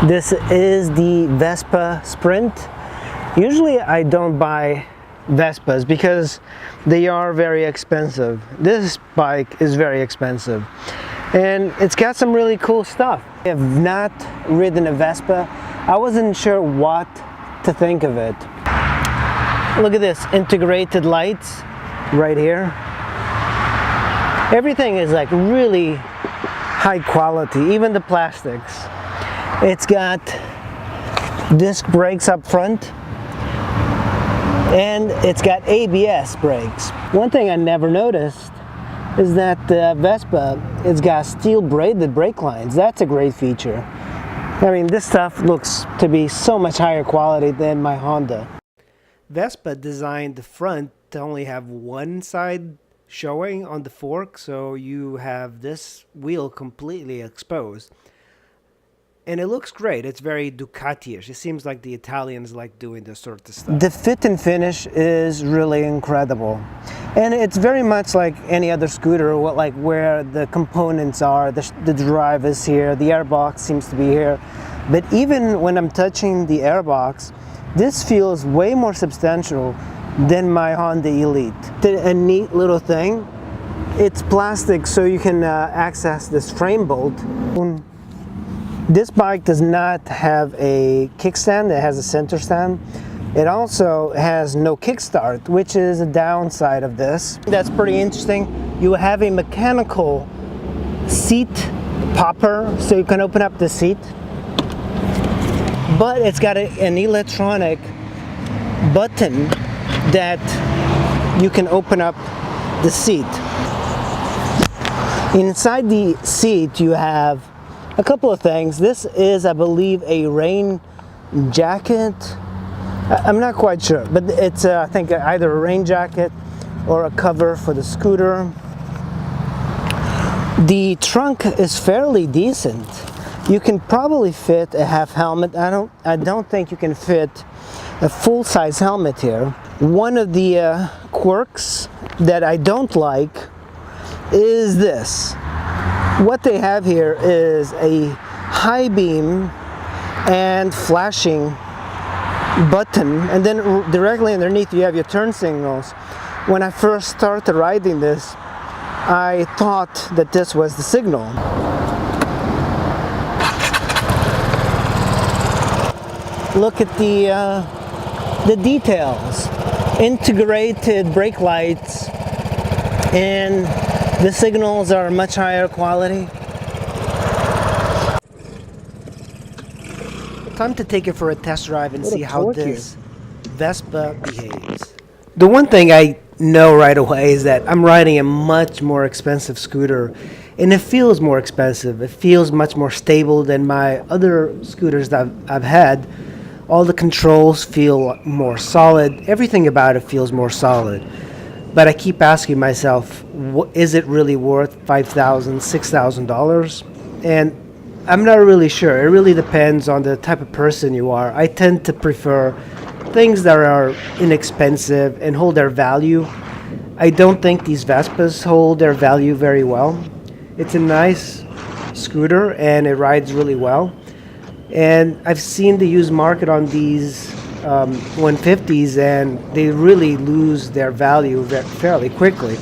This is the Vespa Sprint. Usually I don't buy Vespas because they are very expensive. This bike is very expensive and it's got some really cool stuff. I have not ridden a Vespa. I wasn't sure what to think of it. Look at this, integrated lights right here. Everything is like really high quality, even the plastics. It's got disc brakes up front and it's got ABS brakes. One thing I never noticed is that the Vespa, it's got steel braided brake lines. That's a great feature. I mean, this stuff looks to be so much higher quality than my Honda. Vespa designed the front to only have one side showing on the fork, so you have this wheel completely exposed. And it looks great. It's very Ducati-ish. It seems like the Italians like doing this sort of stuff. The fit and finish is really incredible. And it's very much like any other scooter, like where the components are. The drive is here, the airbox seems to be here. But even when I'm touching the airbox, this feels way more substantial than my Honda Elite. A neat little thing. It's plastic, so you can access this frame bolt. This bike does not have a kickstand. It has a center stand. It also has no kickstart, which is a downside of this. That's pretty interesting. You have a mechanical seat popper, so you can open up the seat. But it's got an electronic button that you can open up the seat. Inside the seat you have a couple of things. This is, I believe, a rain jacket. I'm not quite sure, but it's I think either a rain jacket or a cover for the scooter. The trunk is fairly decent. You can probably fit a half helmet. I don't think you can fit a full-size helmet here. One of the quirks that I don't like is this. What they have here is a high beam and flashing button, and then directly underneath you have your turn signals. When I first started riding this, I thought that this was the signal. Look at the details. Integrated brake lights, and the signals are much higher quality. Time to take it for a test drive and see how this Vespa behaves. The one thing I know right away is that I'm riding a much more expensive scooter, and it feels more expensive. It feels much more stable than my other scooters that I've had. All the controls feel more solid. Everything about it feels more solid. But I keep asking myself, is it really worth $5,000, $6,000? And I'm not really sure. It really depends on the type of person you are. I tend to prefer things that are inexpensive and hold their value. I don't think these Vespas hold their value very well. It's a nice scooter and it rides really well. And I've seen the used market on these 150s, and they really lose their value fairly quickly,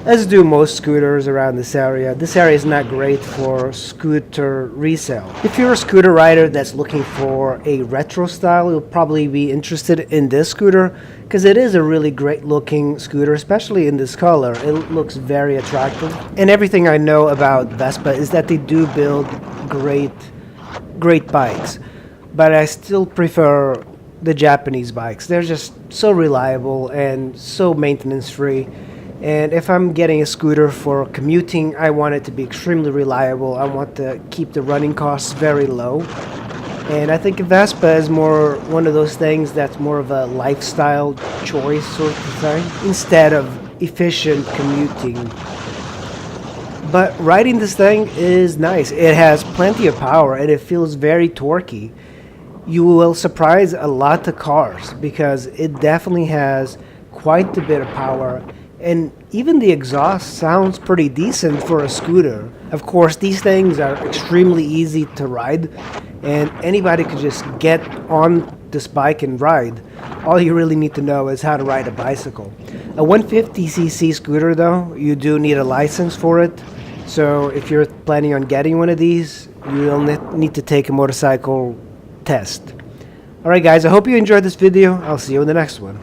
as do most scooters around this area. This area is not great for scooter resale. If you're a scooter rider that's looking for a retro style, you'll probably be interested in this scooter because it is a really great looking scooter, especially in this color. It looks very attractive. And everything I know about Vespa is that they do build great bikes, but I still prefer the Japanese bikes. They're just so reliable and so maintenance free. And if I'm getting a scooter for commuting, I want it to be extremely reliable. I want to keep the running costs very low. And I think a Vespa is more one of those things that's more of a lifestyle choice sort of thing instead of efficient commuting. But riding this thing is nice. It has plenty of power and it feels very torquey. You will surprise a lot of cars because it definitely has quite a bit of power, and even the exhaust sounds pretty decent for a scooter. Of course, these things are extremely easy to ride and anybody could just get on this bike and ride. All you really need to know is how to ride a bicycle. A 150cc scooter, though, you do need a license for it. So if you're planning on getting one of these, you'll need to take a motorcycle test. Alright guys, I hope you enjoyed this video. I'll see you in the next one.